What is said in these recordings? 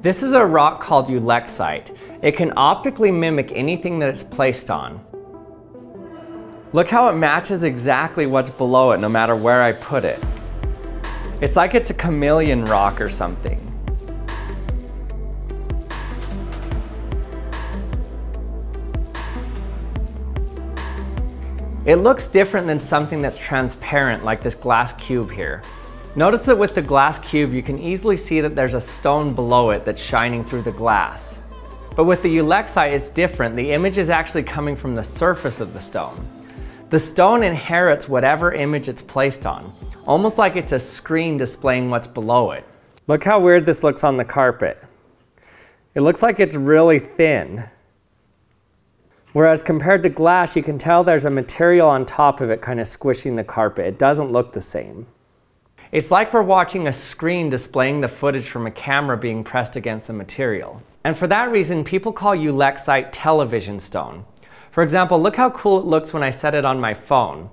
This is a rock called ulexite. It can optically mimic anything that it's placed on. Look how it matches exactly what's below it no matter where I put it. It's like it's a chameleon rock or something. It looks different than something that's transparent like this glass cube here. Notice that with the glass cube you can easily see that there's a stone below it that's shining through the glass. But with the ulexite it's different. The image is actually coming from the surface of the stone. The stone inherits whatever image it's placed on, almost like it's a screen displaying what's below it. Look how weird this looks on the carpet. It looks like it's really thin. Whereas compared to glass, you can tell there's a material on top of it kind of squishing the carpet. It doesn't look the same. It's like we're watching a screen displaying the footage from a camera being pressed against the material. And for that reason, people call ulexite television stone. For example, look how cool it looks when I set it on my phone.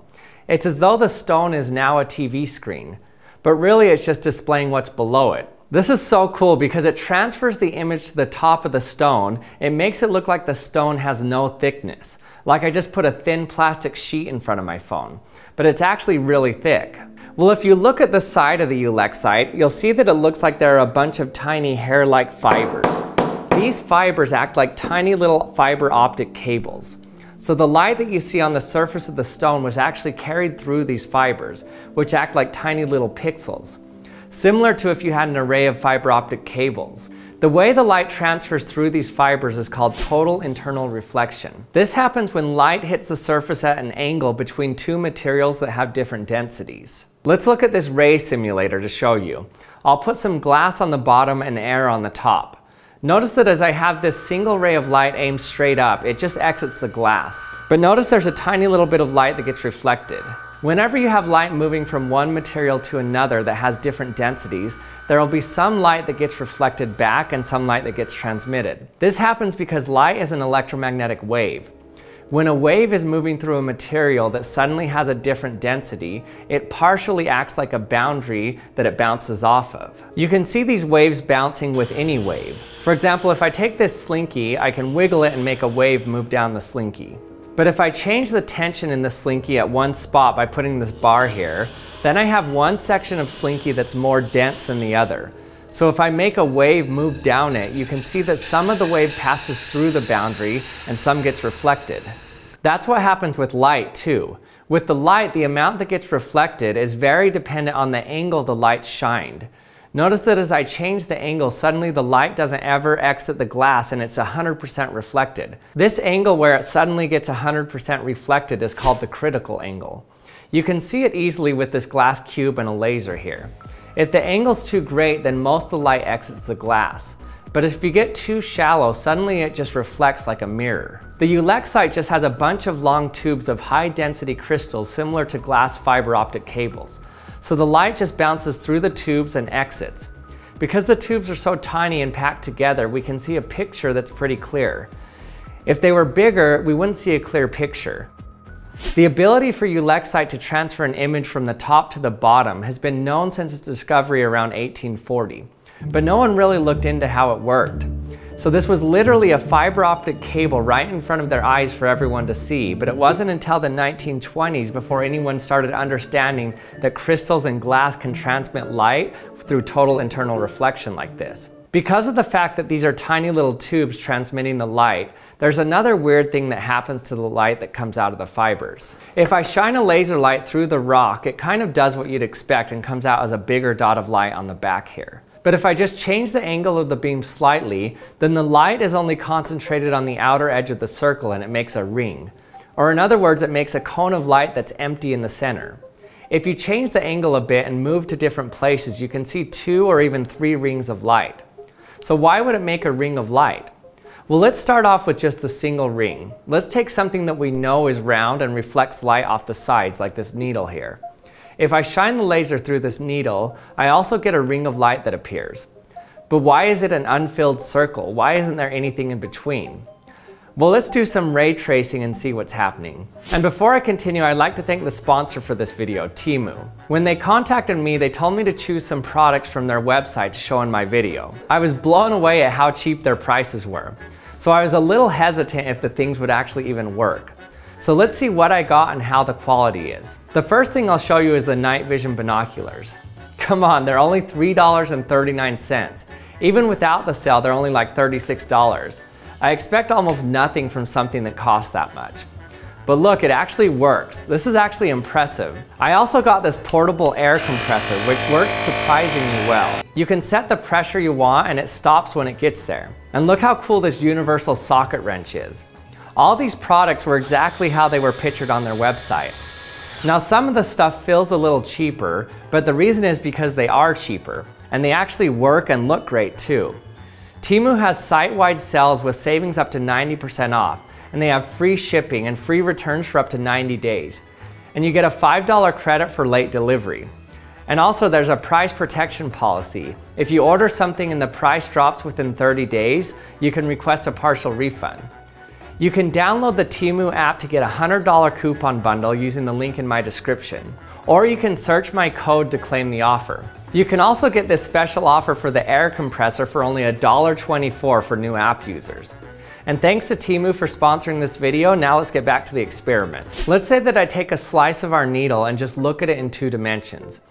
It's as though the stone is now a TV screen, but really it's just displaying what's below it. This is so cool because it transfers the image to the top of the stone. It makes it look like the stone has no thickness, like I just put a thin plastic sheet in front of my phone, but it's actually really thick. Well, if you look at the side of the ulexite, you'll see that it looks like there are a bunch of tiny hair-like fibers. These fibers act like tiny little fiber optic cables. So the light that you see on the surface of the stone was actually carried through these fibers, which act like tiny little pixels. Similar to if you had an array of fiber optic cables. The way the light transfers through these fibers is called total internal reflection. This happens when light hits the surface at an angle between two materials that have different densities. Let's look at this ray simulator to show you. I'll put some glass on the bottom and air on the top. Notice that as I have this single ray of light aimed straight up, it just exits the glass. But notice there's a tiny little bit of light that gets reflected. Whenever you have light moving from one material to another that has different densities, there will be some light that gets reflected back and some light that gets transmitted. This happens because light is an electromagnetic wave. When a wave is moving through a material that suddenly has a different density, it partially acts like a boundary that it bounces off of. You can see these waves bouncing with any wave. For example, if I take this slinky, I can wiggle it and make a wave move down the slinky. But if I change the tension in the slinky at one spot by putting this bar here, then I have one section of slinky that's more dense than the other. So if I make a wave move down it, you can see that some of the wave passes through the boundary and some gets reflected. That's what happens with light too. With the light, the amount that gets reflected is very dependent on the angle the light shined. Notice that as I change the angle, suddenly the light doesn't ever exit the glass and it's 100% reflected. This angle where it suddenly gets 100% reflected is called the critical angle. You can see it easily with this glass cube and a laser here. If the angle's too great, then most of the light exits the glass. But if you get too shallow, suddenly it just reflects like a mirror. The ulexite just has a bunch of long tubes of high density crystals similar to glass fiber optic cables. So the light just bounces through the tubes and exits. Because the tubes are so tiny and packed together, we can see a picture that's pretty clear. If they were bigger, we wouldn't see a clear picture. The ability for ulexite to transfer an image from the top to the bottom has been known since its discovery around 1840, but no one really looked into how it worked. So this was literally a fiber optic cable right in front of their eyes for everyone to see, but it wasn't until the 1920s before anyone started understanding that crystals and glass can transmit light through total internal reflection like this. Because of the fact that these are tiny little tubes transmitting the light, there's another weird thing that happens to the light that comes out of the fibers. If I shine a laser light through the rock, it kind of does what you'd expect and comes out as a bigger dot of light on the back here. But if I just change the angle of the beam slightly, then the light is only concentrated on the outer edge of the circle and it makes a ring. Or in other words, it makes a cone of light that's empty in the center. If you change the angle a bit and move to different places, you can see 2 or even 3 rings of light. So why would it make a ring of light? Well, let's start off with just the single ring. Let's take something that we know is round and reflects light off the sides, like this needle here. If I shine the laser through this needle, I also get a ring of light that appears. But why is it an unfilled circle? Why isn't there anything in between? Well, let's do some ray tracing and see what's happening. And before I continue, I'd like to thank the sponsor for this video, TEMU. When they contacted me, they told me to choose some products from their website to show in my video. I was blown away at how cheap their prices were. So I was a little hesitant if the things would actually even work. So let's see what I got and how the quality is. The first thing I'll show you is the night vision binoculars. Come on, they're only $3.39. Even without the sale, they're only like $36. I expect almost nothing from something that costs that much. But look, it actually works. This is actually impressive. I also got this portable air compressor, which works surprisingly well. You can set the pressure you want and it stops when it gets there. And look how cool this universal socket wrench is. All these products were exactly how they were pictured on their website. Now some of the stuff feels a little cheaper, but the reason is because they are cheaper, and they actually work and look great too. TEMU has site-wide sales with savings up to 90% off, and they have free shipping and free returns for up to 90 days. And you get a $5 credit for late delivery. And also there's a price protection policy. If you order something and the price drops within 30 days, you can request a partial refund. You can download the TEMU app to get a $100 coupon bundle using the link in my description. Or you can search my code to claim the offer. You can also get this special offer for the air compressor for only $1.24 for new app users. And thanks to TEMU for sponsoring this video. Now let's get back to the experiment. Let's say that I take a slice of our needle and just look at it in 2 dimensions.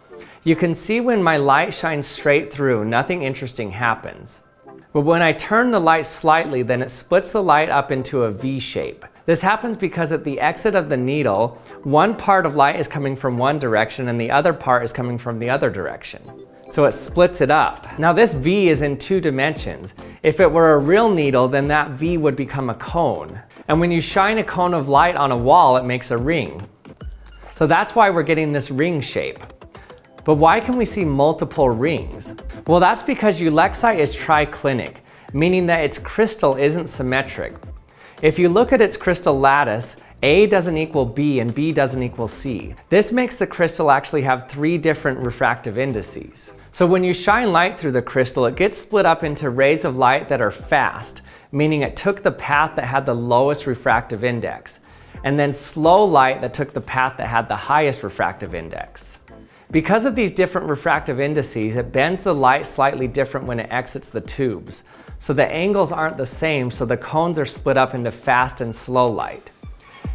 You can see when my light shines straight through, nothing interesting happens. But when I turn the light slightly, then it splits the light up into a V shape. This happens because at the exit of the needle, one part of light is coming from one direction and the other part is coming from the other direction. So it splits it up. Now this V is in 2 dimensions. If it were a real needle, then that V would become a cone. And when you shine a cone of light on a wall, it makes a ring. So that's why we're getting this ring shape. But why can we see multiple rings? Well, that's because ulexite is triclinic, meaning that its crystal isn't symmetric. If you look at its crystal lattice, A doesn't equal B and B doesn't equal C. This makes the crystal actually have 3 different refractive indices. So when you shine light through the crystal, it gets split up into rays of light that are fast, meaning it took the path that had the lowest refractive index, and then slow light that took the path that had the highest refractive index. Because of these different refractive indices, it bends the light slightly different when it exits the tubes. So the angles aren't the same, so the cones are split up into fast and slow light.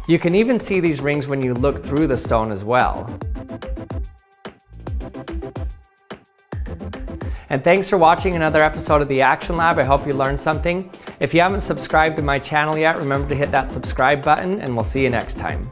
You can even see these rings when you look through the stone as well. And thanks for watching another episode of the Action Lab. I hope you learned something. If you haven't subscribed to my channel yet, remember to hit that subscribe button and we'll see you next time.